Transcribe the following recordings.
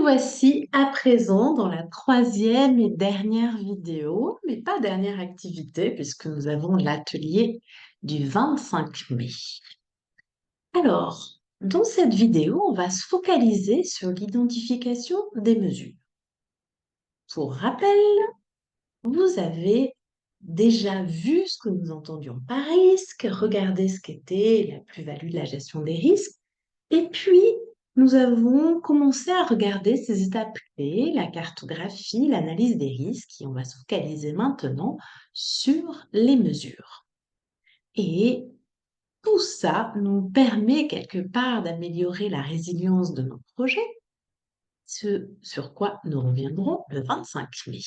Voici à présent dans la troisième et dernière vidéo, mais pas dernière activité, puisque nous avons l'atelier du 25 mai. Alors, dans cette vidéo, on va se focaliser sur l'identification des mesures. Pour rappel, vous avez déjà vu ce que nous entendions par risque, regardé ce qu'était la plus-value de la gestion des risques, et puis nous avons commencé à regarder ces étapes clés, la cartographie, l'analyse des risques, et on va se focaliser maintenant sur les mesures. Et tout ça nous permet quelque part d'améliorer la résilience de nos projets, ce sur quoi nous reviendrons le 25 mai.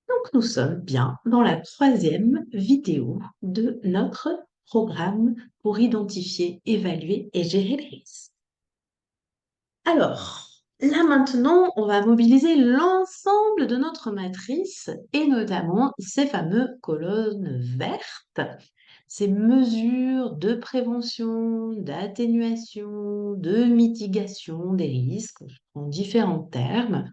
Donc, nous sommes bien dans la troisième vidéo de notre programme pour identifier, évaluer et gérer les risques. Alors, là maintenant, on va mobiliser l'ensemble de notre matrice et notamment ces fameuses colonnes vertes, ces mesures de prévention, d'atténuation, de mitigation des risques en différents termes.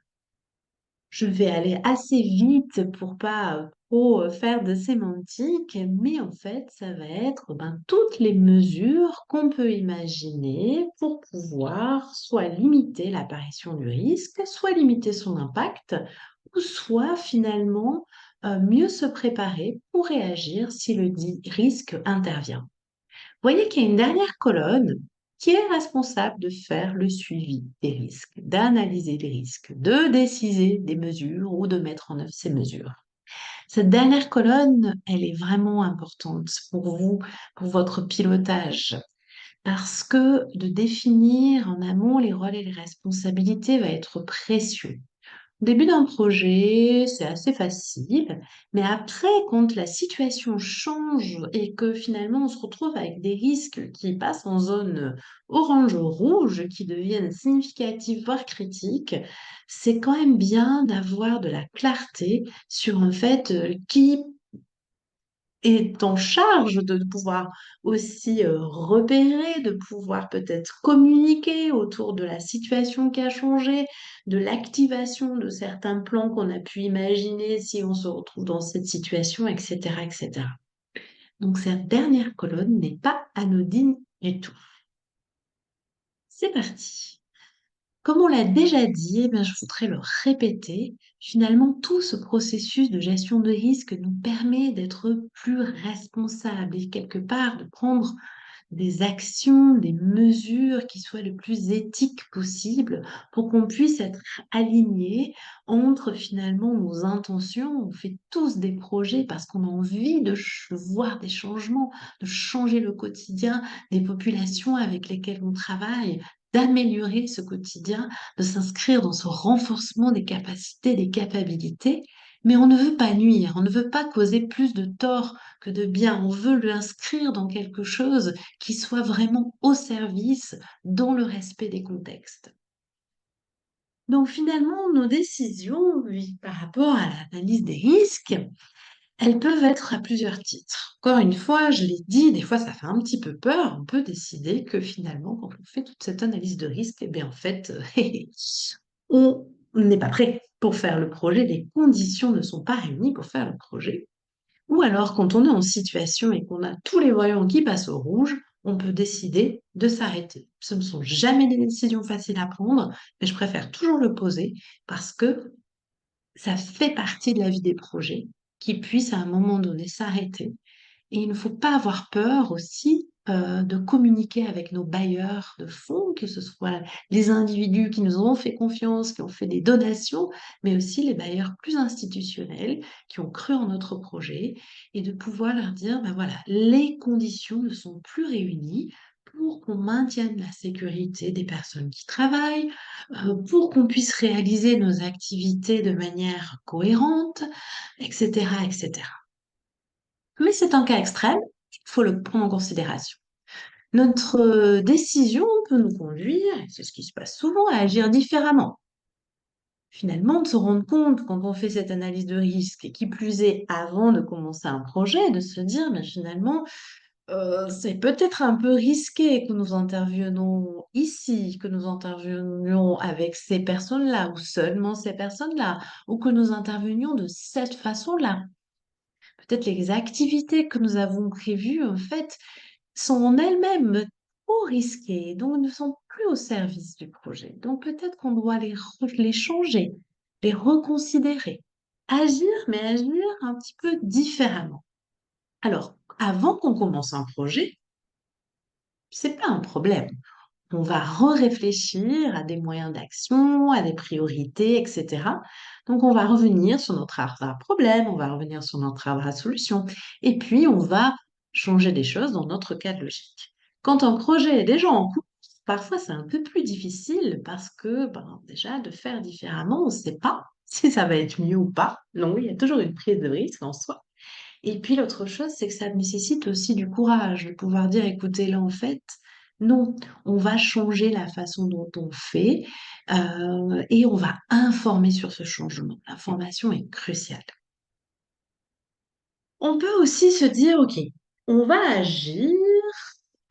Je vais aller assez vite pour pas trop faire de sémantique, mais en fait, ça va être toutes les mesures qu'on peut imaginer pour pouvoir soit limiter l'apparition du risque, soit limiter son impact, ou soit finalement mieux se préparer pour réagir si le dit risque intervient. Voyez qu'il y a une dernière colonne qui est responsable de faire le suivi des risques, d'analyser les risques, de décider des mesures ou de mettre en œuvre ces mesures. Cette dernière colonne, elle est vraiment importante pour vous, pour votre pilotage, parce que de définir en amont les rôles et les responsabilités va être précieux. Au début d'un projet, c'est assez facile, mais après, quand la situation change et que finalement on se retrouve avec des risques qui passent en zone orange-rouge, qui deviennent significatifs, voire critiques, c'est quand même bien d'avoir de la clarté sur en fait qui est en charge de pouvoir aussi repérer, de pouvoir peut-être communiquer autour de la situation qui a changé, de l'activation de certains plans qu'on a pu imaginer si on se retrouve dans cette situation, etc., etc. Donc cette dernière colonne n'est pas anodine du tout. C'est parti. Comme on l'a déjà dit, je voudrais le répéter. Finalement, tout ce processus de gestion de risque nous permet d'être plus responsables et quelque part de prendre des actions, des mesures qui soient le plus éthiques possible pour qu'on puisse être alignés entre finalement nos intentions. On fait tous des projets parce qu'on a envie de voir des changements, de changer le quotidien des populations avec lesquelles on travaille, d'améliorer ce quotidien, de s'inscrire dans ce renforcement des capacités, des capacités. Mais on ne veut pas nuire, on ne veut pas causer plus de tort que de bien. On veut l'inscrire dans quelque chose qui soit vraiment au service, dans le respect des contextes. Donc finalement, nos décisions, oui, par rapport à l'analyse des risques, elles peuvent être à plusieurs titres. Encore une fois, je l'ai dit, des fois ça fait un petit peu peur. On peut décider que finalement, quand on fait toute cette analyse de risque, eh bien en fait, on n'est pas prêt pour faire le projet, les conditions ne sont pas réunies pour faire le projet. Ou alors, quand on est en situation et qu'on a tous les voyants qui passent au rouge, on peut décider de s'arrêter. Ce ne sont jamais des décisions faciles à prendre, mais je préfère toujours le poser parce que ça fait partie de la vie des projets qui puissent à un moment donné s'arrêter. Et il ne faut pas avoir peur aussi de communiquer avec nos bailleurs de fonds, que ce soit les individus qui nous ont fait confiance, qui ont fait des donations, mais aussi les bailleurs plus institutionnels qui ont cru en notre projet, et de pouvoir leur dire, voilà, les conditions ne sont plus réunies pour qu'on maintienne la sécurité des personnes qui travaillent, pour qu'on puisse réaliser nos activités de manière cohérente, etc., etc. Mais c'est un cas extrême, il faut le prendre en considération. Notre décision peut nous conduire, et c'est ce qui se passe souvent, à agir différemment. Finalement, de se rendre compte quand on fait cette analyse de risque, et qui plus est avant de commencer un projet, de se dire, finalement, C'est peut-être un peu risqué que nous intervenions ici, que nous intervenions avec ces personnes-là ou seulement ces personnes-là, ou que nous intervenions de cette façon-là. Peut-être les activités que nous avons prévues, en fait, sont en elles-mêmes trop risquées, donc ne sont plus au service du projet. Donc peut-être qu'on doit les changer, les reconsidérer, agir, mais agir un petit peu différemment. Alors, avant qu'on commence un projet, c'est pas un problème. On va réfléchir à des moyens d'action, à des priorités, etc. Donc, on va revenir sur notre arbre à problème, on va revenir sur notre arbre à solution, et puis on va changer des choses dans notre cadre logique. Quand un projet est déjà en cours, parfois c'est un peu plus difficile parce que, ben, déjà, de faire différemment, on ne sait pas si ça va être mieux ou pas. Donc, il y a toujours une prise de risque en soi. Et puis l'autre chose, c'est que ça nécessite aussi du courage, de pouvoir dire, écoutez, là, en fait, non, on va changer la façon dont on fait et on va informer sur ce changement. L'information est cruciale. On peut aussi se dire, OK, on va agir,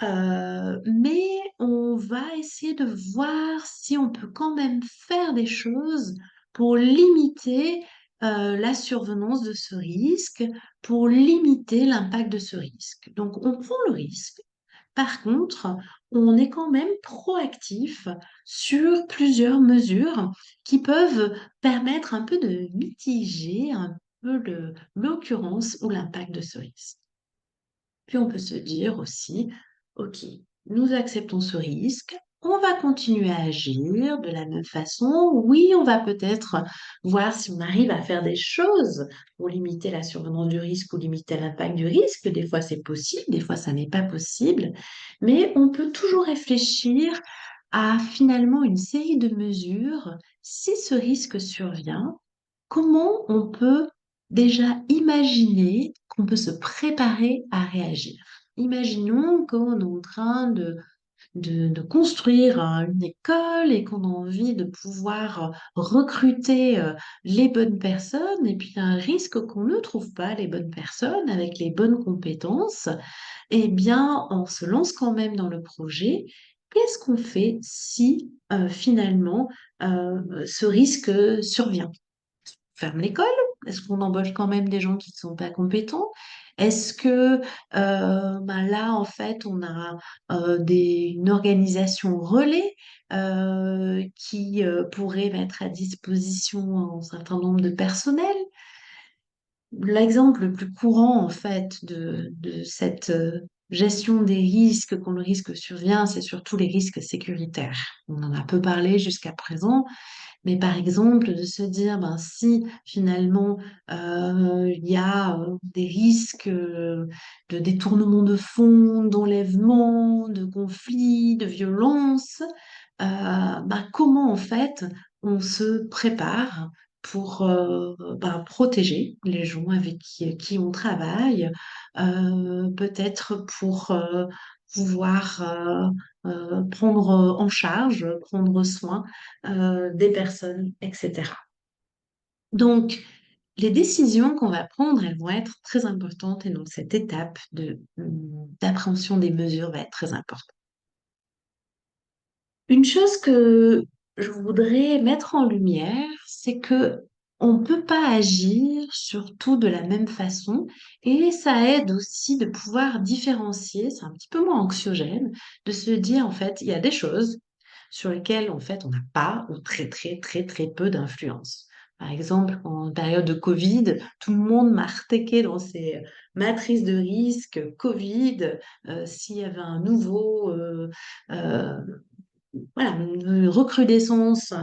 mais on va essayer de voir si on peut quand même faire des choses pour limiter la survenance de ce risque, pour limiter l'impact de ce risque. Donc, on prend le risque. Par contre, on est quand même proactif sur plusieurs mesures qui peuvent permettre un peu de mitiger un peu l'occurrence ou l'impact de ce risque. Puis on peut se dire aussi, OK, nous acceptons ce risque, on va continuer à agir de la même façon. Oui, on va peut-être voir si on arrive à faire des choses pour limiter la survenance du risque ou limiter l'impact du risque. Des fois, c'est possible, des fois, ça n'est pas possible. Mais on peut toujours réfléchir à finalement une série de mesures. Si ce risque survient, comment on peut déjà imaginer qu'on peut se préparer à réagir? Imaginons qu'on est en train de construire une école et qu'on a envie de pouvoir recruter les bonnes personnes et puis il y a un risque qu'on ne trouve pas les bonnes personnes avec les bonnes compétences. Eh bien, on se lance quand même dans le projet. Qu'est-ce qu'on fait si finalement ce risque survient? Ferme l'école? Est-ce qu'on embauche quand même des gens qui ne sont pas compétents? Est-ce que ben là, en fait, on a une organisation relais qui pourrait mettre à disposition un certain nombre de personnel? L'exemple le plus courant, en fait, de cette gestion des risques quand le risque survient, c'est surtout les risques sécuritaires. On en a peu parlé jusqu'à présent, mais par exemple, de se dire, ben, si finalement il y a des risques de détournement de fonds, d'enlèvement, de conflits, de violence, ben, comment en fait on se prépare pour ben, protéger les gens avec qui on travaille, peut-être pour pouvoir prendre en charge, prendre soin des personnes, etc. Donc, les décisions qu'on va prendre, elles vont être très importantes et donc cette étape d'appréhension des mesures va être très importante. Une chose que je voudrais mettre en lumière, c'est que on ne peut pas agir sur tout de la même façon et ça aide aussi de pouvoir différencier, c'est un petit peu moins anxiogène, de se dire en fait, il y a des choses sur lesquelles en fait on n'a pas ou très très très très peu d'influence. Par exemple, en période de Covid, tout le monde martelait dans ses matrices de risque Covid, s'il y avait un nouveau euh, voilà, une recrudescence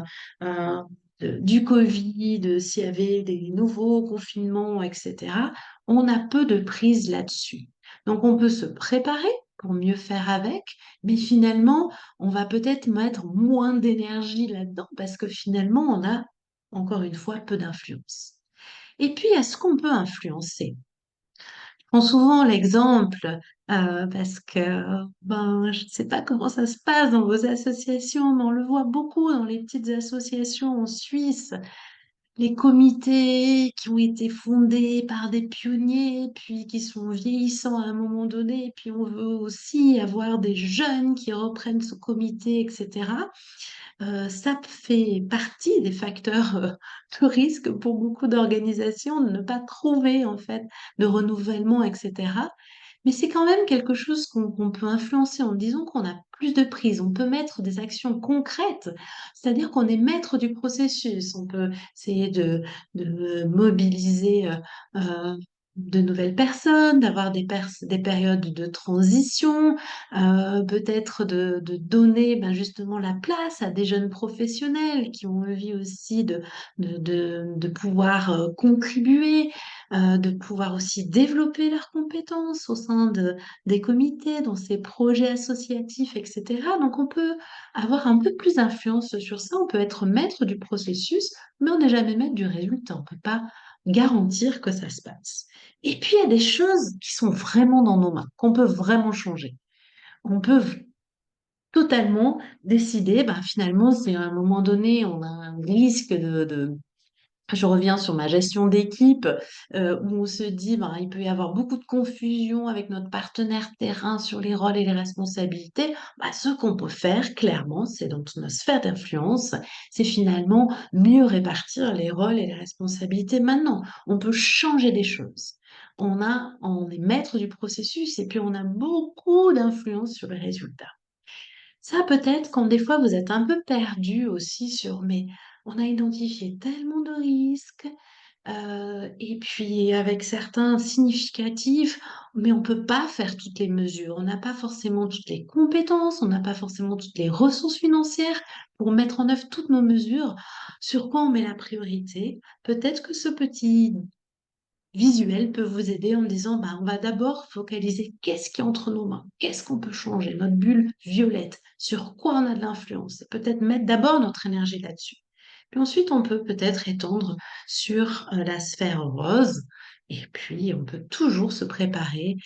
euh, du Covid, s'il y avait des nouveaux confinements, etc., on a peu de prise là-dessus. Donc, on peut se préparer pour mieux faire avec, mais finalement, on va peut-être mettre moins d'énergie là-dedans parce que finalement, on a, encore une fois, peu d'influence. Et puis, est-ce qu'on peut influencer? Prends souvent l'exemple parce que ben, je ne sais pas comment ça se passe dans vos associations, mais on le voit beaucoup dans les petites associations en Suisse. les comités qui ont été fondés par des pionniers, puis qui sont vieillissants à un moment donné, puis on veut aussi avoir des jeunes qui reprennent ce comité, etc. Ça fait partie des facteurs de risque pour beaucoup d'organisations de ne pas trouver en fait de renouvellement, etc. Mais c'est quand même quelque chose qu'on peut influencer en disant qu'on a plus de prise. On peut mettre des actions concrètes, c'est-à-dire qu'on est maître du processus. On peut essayer de mobiliser de nouvelles personnes, d'avoir des périodes de transition, peut-être de donner ben, justement la place à des jeunes professionnels qui ont envie aussi de pouvoir contribuer, de pouvoir aussi développer leurs compétences au sein des comités, dans ces projets associatifs, etc. Donc on peut avoir un peu plus d'influence sur ça, on peut être maître du processus, mais on n'est jamais maître du résultat, on ne peut pas garantir que ça se passe. Et puis il y a des choses qui sont vraiment dans nos mains, qu'on peut vraiment changer. On peut totalement décider, ben, finalement, si à un moment donné, on a un risque je reviens sur ma gestion d'équipe, où on se dit, ben, il peut y avoir beaucoup de confusion avec notre partenaire terrain sur les rôles et les responsabilités. Bah, ce qu'on peut faire, clairement, c'est dans notre sphère d'influence, c'est finalement mieux répartir les rôles et les responsabilités maintenant. On peut changer des choses. On est maître du processus et puis on a beaucoup d'influence sur les résultats. Ça, peut-être quand des fois vous êtes un peu perdu aussi sur, mais on a identifié tellement de risques, et puis avec certains significatifs, mais on ne peut pas faire toutes les mesures. On n'a pas forcément toutes les compétences, on n'a pas forcément toutes les ressources financières pour mettre en œuvre toutes nos mesures. Sur quoi on met la priorité? Peut-être que ce petit visuel peut vous aider en me disant, bah, on va d'abord focaliser qu'est-ce qui est entre nos mains, qu'est-ce qu'on peut changer, notre bulle violette, sur quoi on a de l'influence, et peut-être mettre d'abord notre énergie là-dessus. Puis ensuite, on peut peut-être étendre sur la sphère rose, et puis on peut toujours se préparer,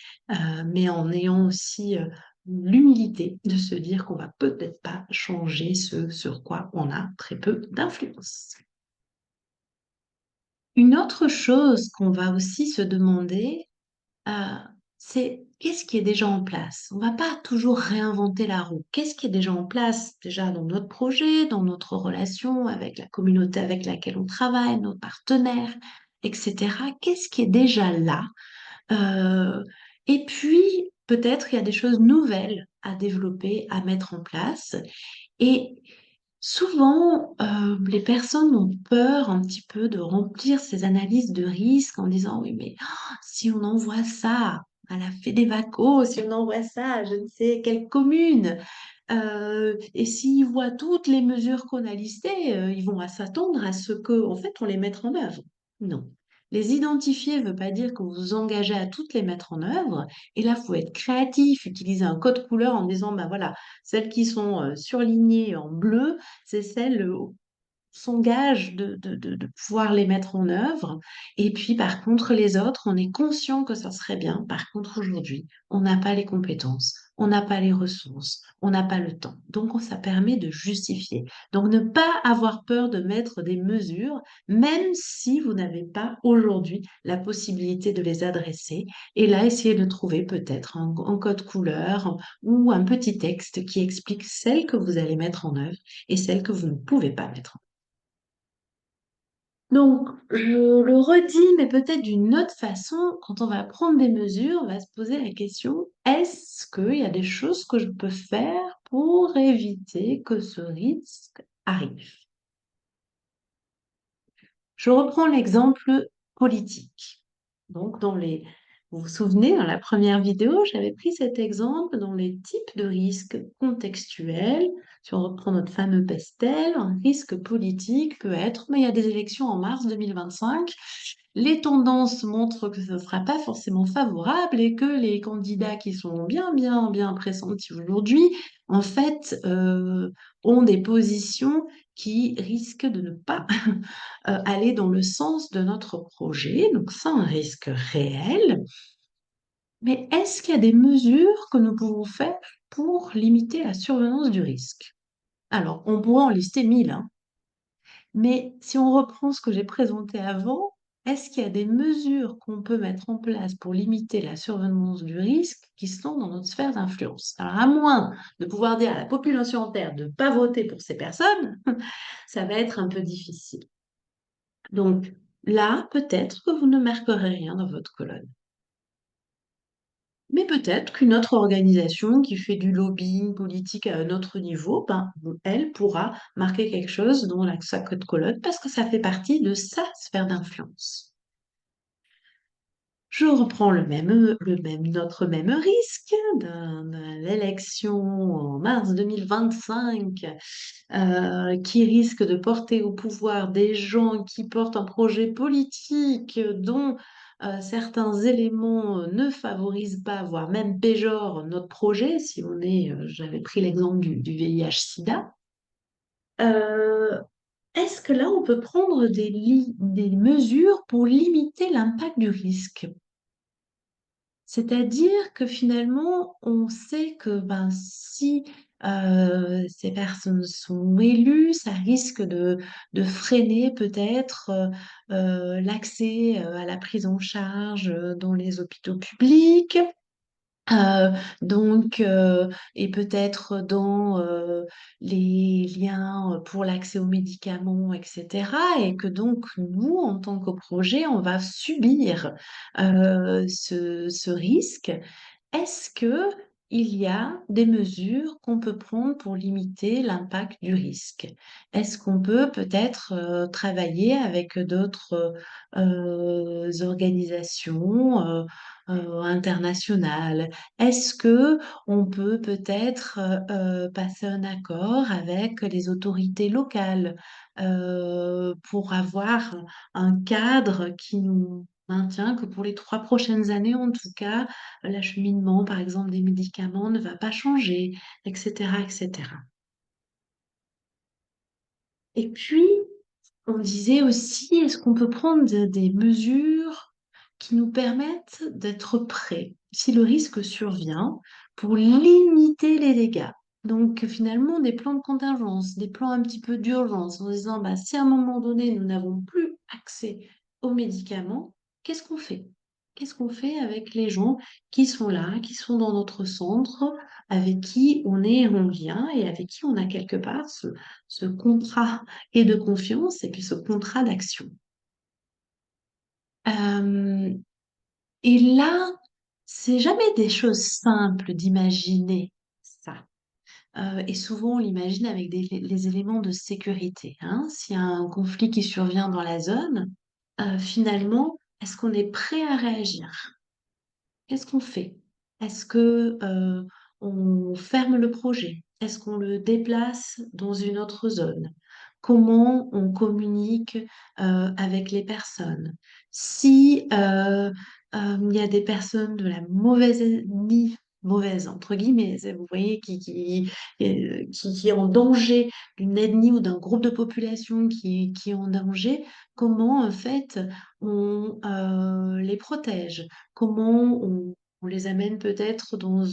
mais en ayant aussi l'humilité de se dire qu'on va peut-être pas changer ce sur quoi on a très peu d'influence. Une autre chose qu'on va aussi se demander, Heu, c'est qu'est-ce qui est déjà en place? On va pas toujours réinventer la roue. Qu'est-ce qui est déjà en place, déjà dans notre projet, dans notre relation avec la communauté avec laquelle on travaille, nos partenaires, et cetera? Qu'est-ce qui est déjà là? Heu et puis peut-être il y a des choses nouvelles à développer, à mettre en place et souvent, les personnes ont peur un petit peu de remplir ces analyses de risque en disant: «Oui, mais si on envoie ça à la FEDEVACO, si on envoie ça à je ne sais quelle commune, et s'ils voient toutes les mesures qu'on a listées, ils vont à s'attendre à ce qu'en fait, on les mette en œuvre». Non. Les identifier ne veut pas dire que vous vous engagez à toutes les mettre en œuvre et là, il faut être créatif, utiliser un code couleur en disant: «Bah, voilà, celles qui sont, surlignées en bleu, c'est celles, s'engage de pouvoir les mettre en œuvre. Et puis, par contre, les autres, on est conscient que ça serait bien. Par contre, aujourd'hui, on n'a pas les compétences, on n'a pas les ressources, on n'a pas le temps. Donc, ça permet de justifier. Donc, ne pas avoir peur de mettre des mesures, même si vous n'avez pas aujourd'hui la possibilité de les adresser. Et là, essayez de trouver peut-être un code couleur ou un petit texte qui explique celles que vous allez mettre en œuvre et celles que vous ne pouvez pas mettre en œuvre. Donc, je le redis, mais peut-être d'une autre façon, quand on va prendre des mesures, on va se poser la question, est-ce qu'il y a des choses que je peux faire pour éviter que ce risque arrive? Je reprends l'exemple politique. Donc, vous vous souvenez, dans la première vidéo, j'avais pris cet exemple dans les types de risques contextuels. Si on reprend notre fameux pestel, un risque politique peut être, mais il y a des élections en mars 2025. Les tendances montrent que ce ne sera pas forcément favorable et que les candidats qui sont bien, bien, bien pressentis aujourd'hui, en fait, ont des positions qui risquent de ne pas aller dans le sens de notre projet, donc c'est un risque réel. Mais est-ce qu'il y a des mesures que nous pouvons faire pour limiter la survenance du risque? Alors, on pourrait en lister 1000, hein, Mais si on reprend ce que j'ai présenté avant, est-ce qu'il y a des mesures qu'on peut mettre en place pour limiter la survenance du risque qui sont dans notre sphère d'influence? Alors, à moins de pouvoir dire à la population entière de ne pas voter pour ces personnes, ça va être un peu difficile. Donc là, peut-être que vous ne marquerez rien dans votre colonne. Mais peut-être qu'une autre organisation qui fait du lobbying politique à un autre niveau, ben, elle pourra marquer quelque chose dans sa code colonne parce que ça fait partie de sa sphère d'influence. Je reprends notre même risque de l'élection en mars 2025 qui risque de porter au pouvoir des gens qui portent un projet politique dont certains éléments ne favorisent pas, voire même péjorent notre projet, si on est, j'avais pris l'exemple du VIH-Sida. Euh, Est-ce que là, on peut prendre des mesures pour limiter l'impact du risque? C'est-à-dire que finalement, on sait que ben, si ces personnes sont élues, ça risque de freiner peut-être l'accès à la prise en charge dans les hôpitaux publics. Et peut-être dans les liens pour l'accès aux médicaments, etc. Et que donc, nous, en tant que projet, on va subir ce risque. Est-ce que il y a des mesures qu'on peut prendre pour limiter l'impact du risque? Est-ce qu'on peut peut-être travailler avec d'autres organisations internationales? Est-ce que on peut peut-être passer un accord avec les autorités locales pour avoir un cadre qui nous maintient que pour les 3 prochaines années, en tout cas, l'acheminement, par exemple, des médicaments ne va pas changer, etc., etc. Et puis, on disait aussi, est-ce qu'on peut prendre des mesures qui nous permettent d'être prêts si le risque survient pour limiter les dégâts? Donc finalement, des plans de contingence, des plans un petit peu d'urgence, en disant, bah, si à un moment donné, nous n'avons plus accès aux médicaments, qu'est-ce qu'on fait? Qu'est-ce qu'on fait avec les gens qui sont là, qui sont dans notre centre, avec qui on est en lien et avec qui on a quelque part ce contrat et de confiance et puis ce contrat d'action. Euh, et là, c'est jamais des choses simples d'imaginer ça. Et souvent, on l'imagine avec les éléments de sécurité, hein. S'il y a un conflit qui survient dans la zone, finalement, est-ce qu'on est prêt à réagir? Qu'est-ce qu'on fait? Est-ce que on ferme le projet? Est-ce qu'on le déplace dans une autre zone? Comment on communique avec les personnes? Si il y a des personnes de la mauvaise ethnie, mauvaise entre guillemets, vous voyez, qui est en danger, d'une ethnie ou d'un groupe de population qui est en danger, comment en fait on les protège? Comment on les amène peut-être dans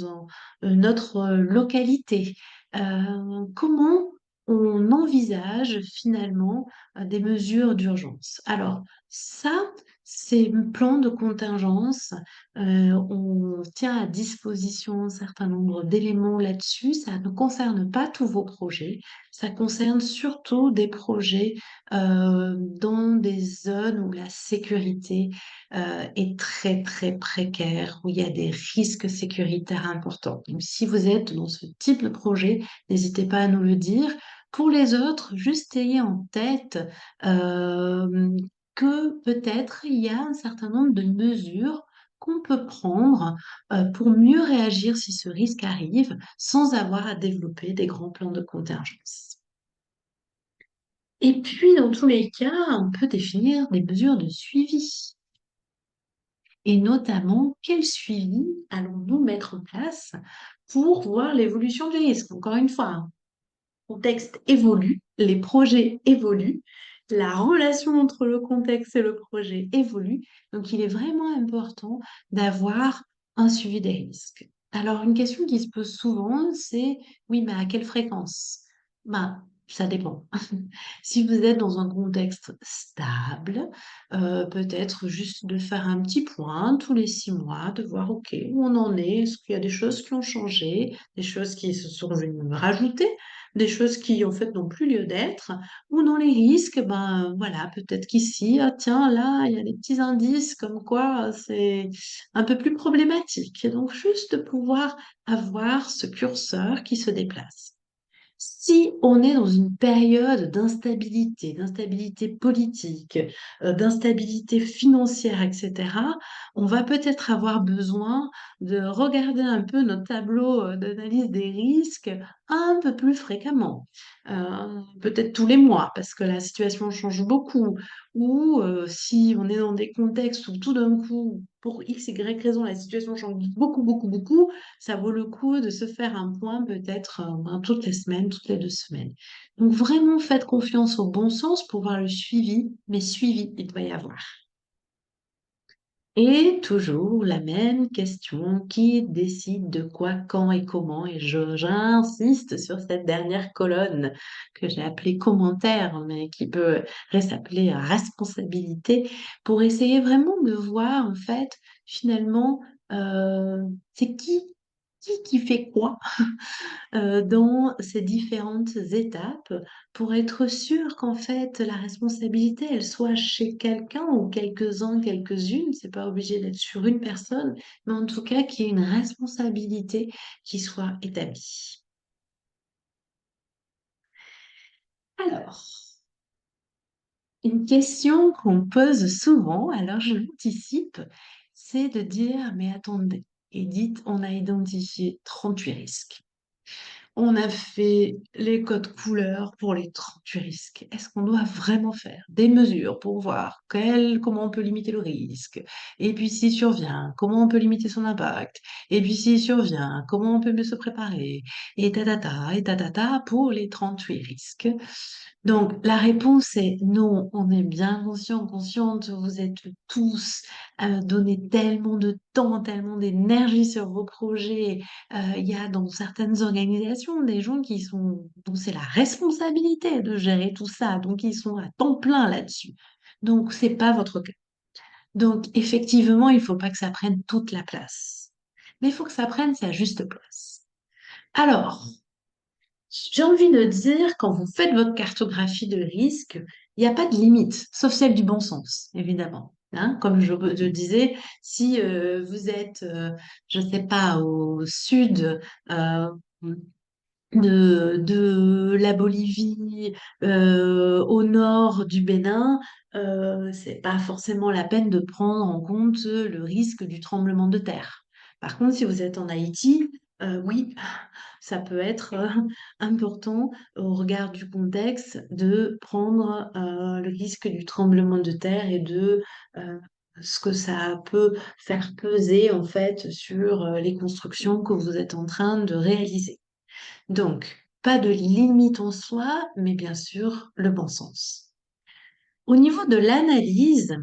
une autre localité? Comment on envisage finalement des mesures d'urgence? Alors, ça, c'est un plan de contingence. On tient à disposition un certain nombre d'éléments là-dessus. Ça ne concerne pas tous vos projets. Ça concerne surtout des projets dans des zones où la sécurité est très très précaire, où il y a des risques sécuritaires importants. Donc, si vous êtes dans ce type de projet, n'hésitez pas à nous le dire. Pour les autres, juste ayez en tête euh, que peut-être il y a un certain nombre de mesures qu'on peut prendre pour mieux réagir si ce risque arrive sans avoir à développer des grands plans de contingence. Et puis, dans tous les cas, on peut définir des mesures de suivi. Et notamment, quel suivi allons-nous mettre en place pour voir l'évolution du risque? Encore une fois, hein, le contexte évolue, les projets évoluent, la relation entre le contexte et le projet évolue. Donc, il est vraiment important d'avoir un suivi des risques. Alors, une question qui se pose souvent, c'est, oui, mais à quelle fréquence? Ben, Ça dépend. Si vous êtes dans un contexte stable, peut-être juste de faire un petit point tous les 6 mois, de voir, OK, où on en est. Est-ce qu'il y a des choses qui ont changé, des choses qui se sont venues rajouter, des choses qui, en fait, n'ont plus lieu d'être? Ou dans les risques, ben, voilà, peut-être qu'ici, ah tiens, là, il y a des petits indices comme quoi, c'est un peu plus problématique. Et donc juste de pouvoir avoir ce curseur qui se déplace. Si on est dans une période d'instabilité politique, d'instabilité financière, et cetera, on va peut-être avoir besoin de regarder un peu notre tableau, d'analyse des risques un peu plus fréquemment. Peut-être tous les mois parce que la situation change beaucoup ou, si on est dans des contextes où tout d'un coup, pour X, Y raison, la situation change beaucoup, beaucoup, beaucoup, ça vaut le coup de se faire un point peut-être ben, toutes les semaines, toutes les 2 semaines. Donc vraiment faites confiance au bon sens pour voir le suivi, mais suivi, il doit y avoir. Et toujours la même question, qui décide de quoi, quand et comment? Et j'insiste sur cette dernière colonne que j'ai appelée commentaire, mais qui peut s'appeler responsabilité, pour essayer vraiment de voir en fait finalement c'est qui fait quoi dans ces différentes étapes pour être sûr qu'en fait la responsabilité, elle soit chez quelqu'un ou quelques-uns, quelques-unes, c'est pas obligé d'être sur une personne, mais en tout cas qu'il y ait une responsabilité qui soit établie. Alors, une question qu'on pose souvent, alors je l'anticipe, c'est de dire, mais attendez, Edith, on a identifié 38 risques. On a fait les codes couleurs pour les 38 risques. Est-ce qu'on doit vraiment faire des mesures pour voir comment on peut limiter le risque? Et puis s'il survient, comment on peut limiter son impact? Et puis s'il survient, comment on peut mieux se préparer? Et tatata pour les 38 risques. Donc la réponse est non, on est bien conscient, consciente, vous êtes tous donné tellement de temps, tellement d'énergie sur vos projets, il y a dans certaines organisations des gens dont c'est la responsabilité de gérer tout ça, donc ils sont à temps plein là-dessus. Donc c'est pas votre cas. Donc effectivement, il faut pas que ça prenne toute la place. Mais il faut que ça prenne sa juste place. Alors, j'ai envie de dire, quand vous faites votre cartographie de risque, il n'y a pas de limite, sauf celle du bon sens, évidemment. Hein, comme je disais, si vous êtes, je ne sais pas, au sud euh, de la Bolivie, au nord du Bénin, c'est pas forcément la peine de prendre en compte le risque du tremblement de terre. Par contre, si vous êtes en Haïti, oui, ça peut être important au regard du contexte de prendre le risque du tremblement de terre et de ce que ça peut faire peser en fait sur les constructions que vous êtes en train de réaliser. Donc, pas de limite en soi, mais bien sûr le bon sens. Au niveau de l'analyse,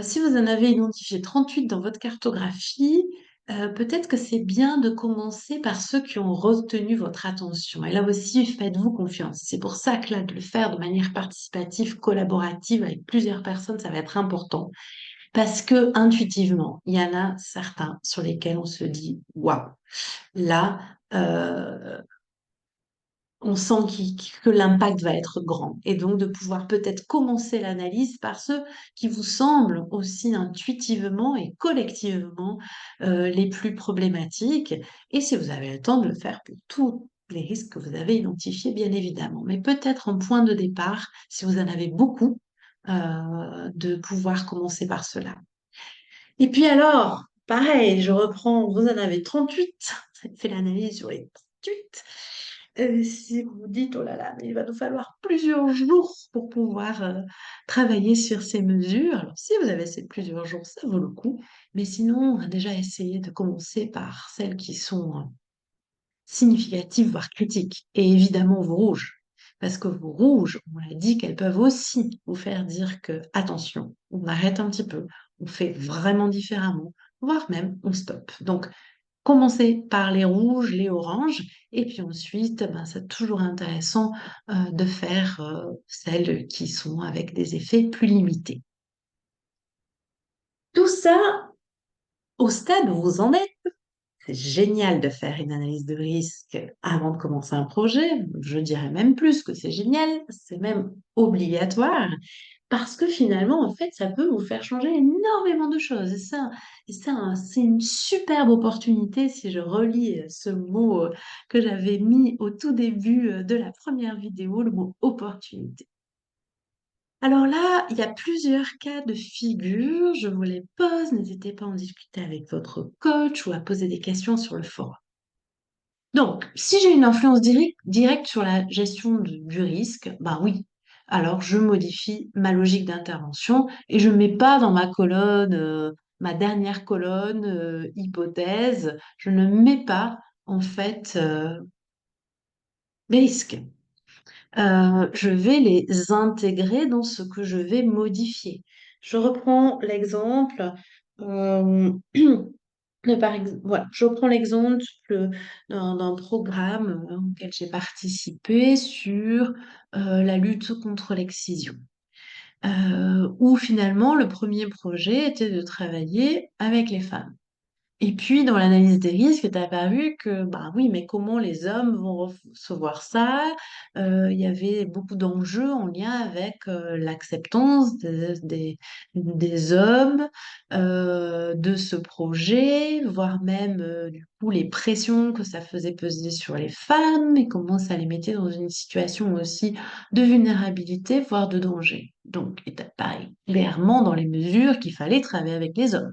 si vous en avez identifié 38 dans votre cartographie, peut-être que c'est bien de commencer par ceux qui ont retenu votre attention. Et là aussi, faites-vous confiance. C'est pour ça que là, de le faire de manière participative, collaborative, avec plusieurs personnes, ça va être important. Parce que intuitivement, il y en a certains sur lesquels on se dit, waouh, là, euh, on sent que l'impact va être grand. Et donc de pouvoir peut-être commencer l'analyse par ceux qui vous semblent aussi intuitivement et collectivement les plus problématiques. Et si vous avez le temps de le faire pour tous les risques que vous avez identifiés, bien évidemment. Mais peut-être en point de départ, si vous en avez beaucoup, de pouvoir commencer par cela. Et puis alors, pareil, je reprends, vous en avez 38, fait l'analyse sur les 38. Si vous vous dites, oh là là, mais il va nous falloir plusieurs jours pour pouvoir travailler sur ces mesures. Alors, si vous avez ces plusieurs jours, ça vaut le coup. Mais sinon, on va déjà essayer de commencer par celles qui sont significatives, voire critiques. Et évidemment, vos rouges. Parce que vos rouges, on l'a dit qu'elles peuvent aussi vous faire dire que, attention, on arrête un petit peu, on fait vraiment différemment, voire même on stoppe. Donc, commencer par les rouges, les oranges, et puis ensuite, ben, c'est toujours intéressant de faire celles qui sont avec des effets plus limités. Tout ça, au stade où vous en êtes, c'est génial de faire une analyse de risque avant de commencer un projet. Je dirais même plus que c'est génial, c'est même obligatoire. Parce que finalement, en fait, ça peut vous faire changer énormément de choses. Et ça, c'est une superbe opportunité, si je relis ce mot que j'avais mis au tout début de la première vidéo, le mot opportunité. Alors là, il y a plusieurs cas de figure. Je vous les pose. N'hésitez pas à en discuter avec votre coach ou à poser des questions sur le forum. Donc, si j'ai une influence directe sur la gestion du risque, bah oui, alors je modifie ma logique d'intervention et je ne mets pas dans ma colonne, ma dernière colonne, hypothèse, je ne mets pas en fait mes risques. Je vais les intégrer dans ce que je vais modifier. Je reprends l'exemple. euh, voilà, je reprends l'exemple d'un programme auquel j'ai participé sur la lutte contre l'excision, où finalement le premier projet était de travailler avec les femmes. Et puis, dans l'analyse des risques, tu as apparu que, bah oui, mais comment les hommes vont recevoir ça? Il y avait beaucoup d'enjeux en lien avec l'acceptance des hommes, de ce projet, voire même, du coup, les pressions que ça faisait peser sur les femmes et comment ça les mettait dans une situation aussi de vulnérabilité, voire de danger. Donc, il t'apparaît clairement dans les mesures qu'il fallait travailler avec les hommes.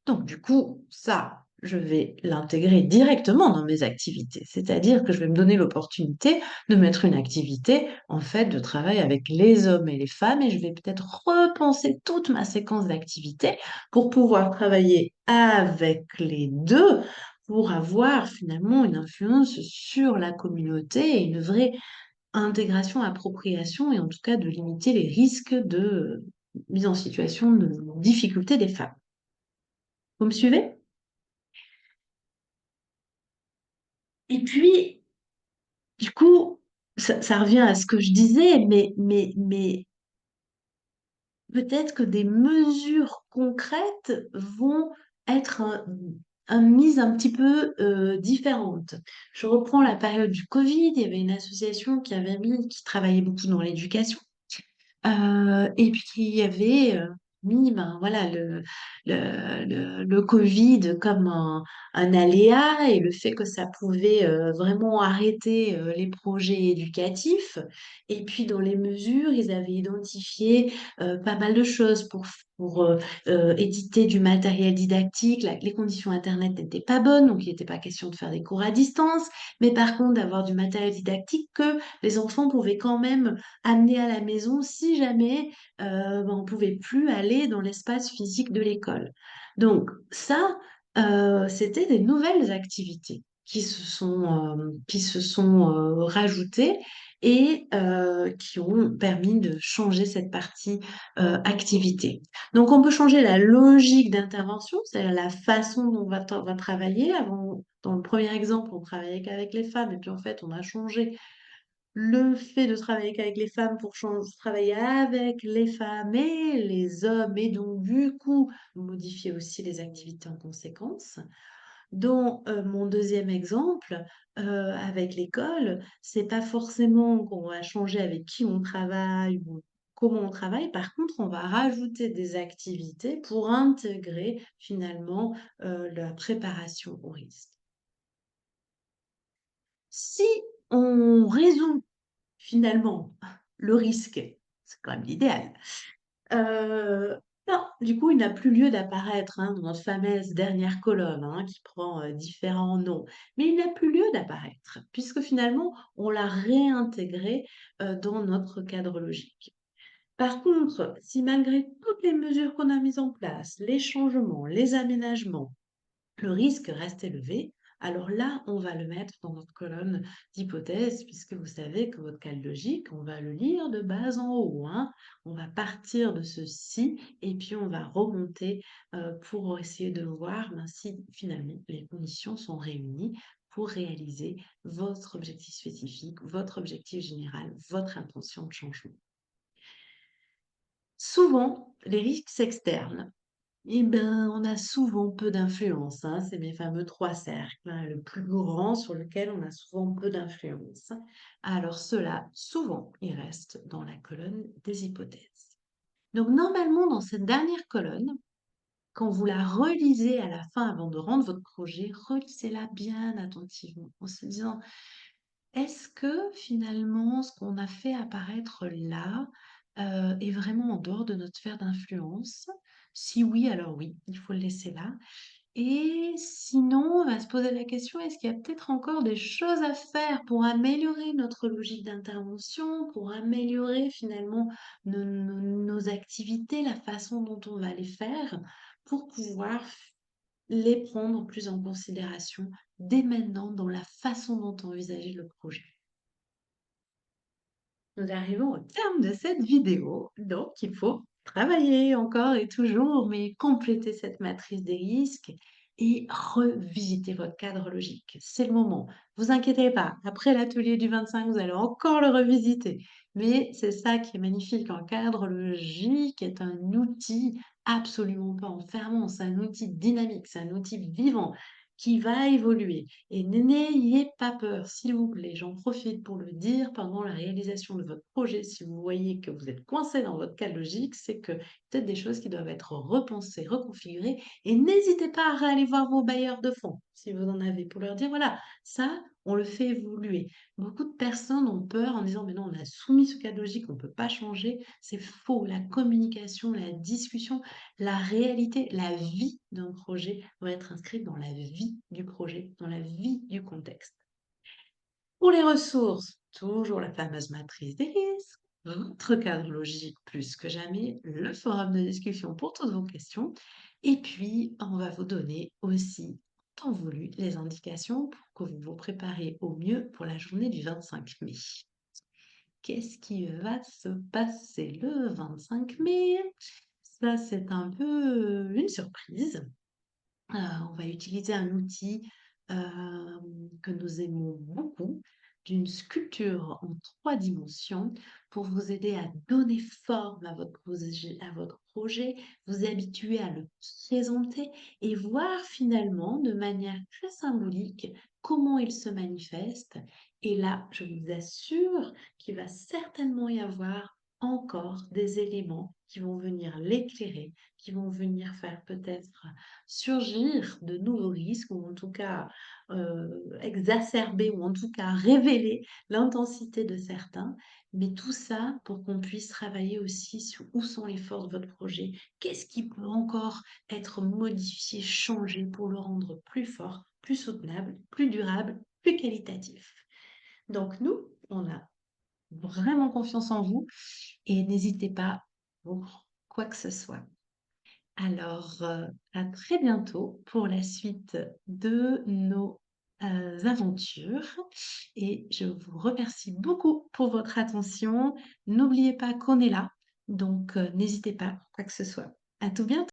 Donc, du coup, ça, je vais l'intégrer directement dans mes activités. C'est-à-dire que je vais me donner l'opportunité de mettre une activité, en fait, de travail avec les hommes et les femmes, et je vais peut-être repenser toute ma séquence d'activités pour pouvoir travailler avec les deux, pour avoir finalement une influence sur la communauté et une vraie intégration, appropriation, et en tout cas de limiter les risques de mise en situation de difficulté des femmes. Vous me suivez? Et puis, du coup, ça revient à ce que je disais, mais peut-être que des mesures concrètes vont être mises un petit peu différentes. Je reprends la période du Covid, il y avait une association qui travaillait beaucoup dans l'éducation. Et puis il y avait mis ben, voilà, le Covid comme un aléa et le fait que ça pouvait vraiment arrêter les projets éducatifs. Et puis dans les mesures, ils avaient identifié pas mal de choses pour éditer du matériel didactique. Les conditions Internet n'étaient pas bonnes, donc il n'était pas question de faire des cours à distance, mais par contre d'avoir du matériel didactique que les enfants pouvaient quand même amener à la maison si jamais ben, on ne pouvait plus aller dans l'espace physique de l'école. Donc ça, c'était des nouvelles activités qui se sont rajoutées et qui ont permis de changer cette partie activité. Donc on peut changer la logique d'intervention, c'est-à-dire la façon dont on va travailler. Avant, dans le premier exemple, on travaillait qu'avec les femmes et puis en fait, on a changé le fait de travailler qu'avec les femmes pour travailler avec les femmes et les hommes, et donc du coup modifier aussi les activités en conséquence. Dans mon deuxième exemple, avec l'école, c'est pas forcément qu'on va changer avec qui on travaille ou comment on travaille. Par contre, on va rajouter des activités pour intégrer finalement la préparation au risque. Si on résout finalement, le risque, c'est quand même l'idéal. Euh, non, du coup, il n'a plus lieu d'apparaître dans notre fameuse dernière colonne qui prend différents noms. Mais il n'a plus lieu d'apparaître, puisque finalement, on l'a réintégré dans notre cadre logique. Par contre, si malgré toutes les mesures qu'on a mises en place, les changements, les aménagements, le risque reste élevé, Alors là, on va le mettre dans notre colonne d'hypothèse, puisque vous savez que votre cas logique, on va le lire de bas en haut, hein. On va partir de ceci et puis on va remonter pour essayer de voir ben, si finalement les conditions sont réunies pour réaliser votre objectif spécifique, votre objectif général, votre intention de changement. Souvent, les risques externes, eh ben, on a souvent peu d'influence, hein. C'est mes fameux 3 cercles, hein, le plus grand sur lequel on a souvent peu d'influence. Alors ceux-là, souvent, ils restent dans la colonne des hypothèses. Donc normalement, dans cette dernière colonne, quand vous la relisez à la fin avant de rendre votre projet, relisez-la bien attentivement en se disant: est-ce que finalement ce qu'on a fait apparaître là, est vraiment en dehors de notre sphère d'influence? Si oui, alors oui, il faut le laisser là. Et sinon, on va se poser la question, est-ce qu'il y a peut-être encore des choses à faire pour améliorer notre logique d'intervention, pour améliorer finalement nos activités, la façon dont on va les faire, pour pouvoir les prendre plus en considération dès maintenant dans la façon dont envisager le projet. Nous arrivons au terme de cette vidéo, donc il faut travailler encore et toujours, mais compléter cette matrice des risques et revisiter votre cadre logique. C'est le moment. Vous inquiétez pas, après l'atelier du 25, vous allez encore le revisiter. Mais c'est ça qui est magnifique. Un cadre logique est un outil absolument pas enfermant, c'est un outil dynamique, c'est un outil vivant qui va évoluer. Et n'ayez pas peur, s'il vous plaît, j'en profite pour le dire pendant la réalisation de votre projet. Si vous voyez que vous êtes coincé dans votre cas logique, c'est que peut-être des choses qui doivent être repensées, reconfigurées. Et n'hésitez pas à aller voir vos bailleurs de fonds, si vous en avez, pour leur dire, voilà, ça, on le fait évoluer. Beaucoup de personnes ont peur en disant, mais non, on a soumis ce cas logique, on ne peut pas changer. C'est faux. La communication, la discussion, la réalité, la vie d'un projet doit être inscrite dans la vie du projet, dans la vie du contexte. Pour les ressources, toujours la fameuse matrice des risques, votre cadre logique plus que jamais, le forum de discussion pour toutes vos questions. Et puis, on va vous donner aussi, tant voulu, les indications pour que vous vous préparez au mieux pour la journée du 25 mai. Qu'est-ce qui va se passer le 25 mai? Ça, c'est un peu une surprise. On va utiliser un outil que nous aimons beaucoup, d'une sculpture en 3 dimensions pour vous aider à donner forme à votre projet, vous habituer à le présenter et voir finalement de manière très symbolique comment il se manifeste. Et là, je vous assure qu'il va certainement y avoir encore des éléments qui vont venir l'éclairer, qui vont venir faire peut-être surgir de nouveaux risques ou en tout cas exacerber ou en tout cas révéler l'intensité de certains. Mais tout ça pour qu'on puisse travailler aussi sur où sont les forces de votre projet, qu'est-ce qui peut encore être modifié, changé pour le rendre plus fort, plus soutenable, plus durable, plus qualitatif. Donc nous, on a vraiment confiance en vous et n'hésitez pas pour quoi que ce soit. Alors, à très bientôt pour la suite de nos aventures et je vous remercie beaucoup pour votre attention. N'oubliez pas qu'on est là, donc n'hésitez pas, quoi que ce soit. À tout bientôt.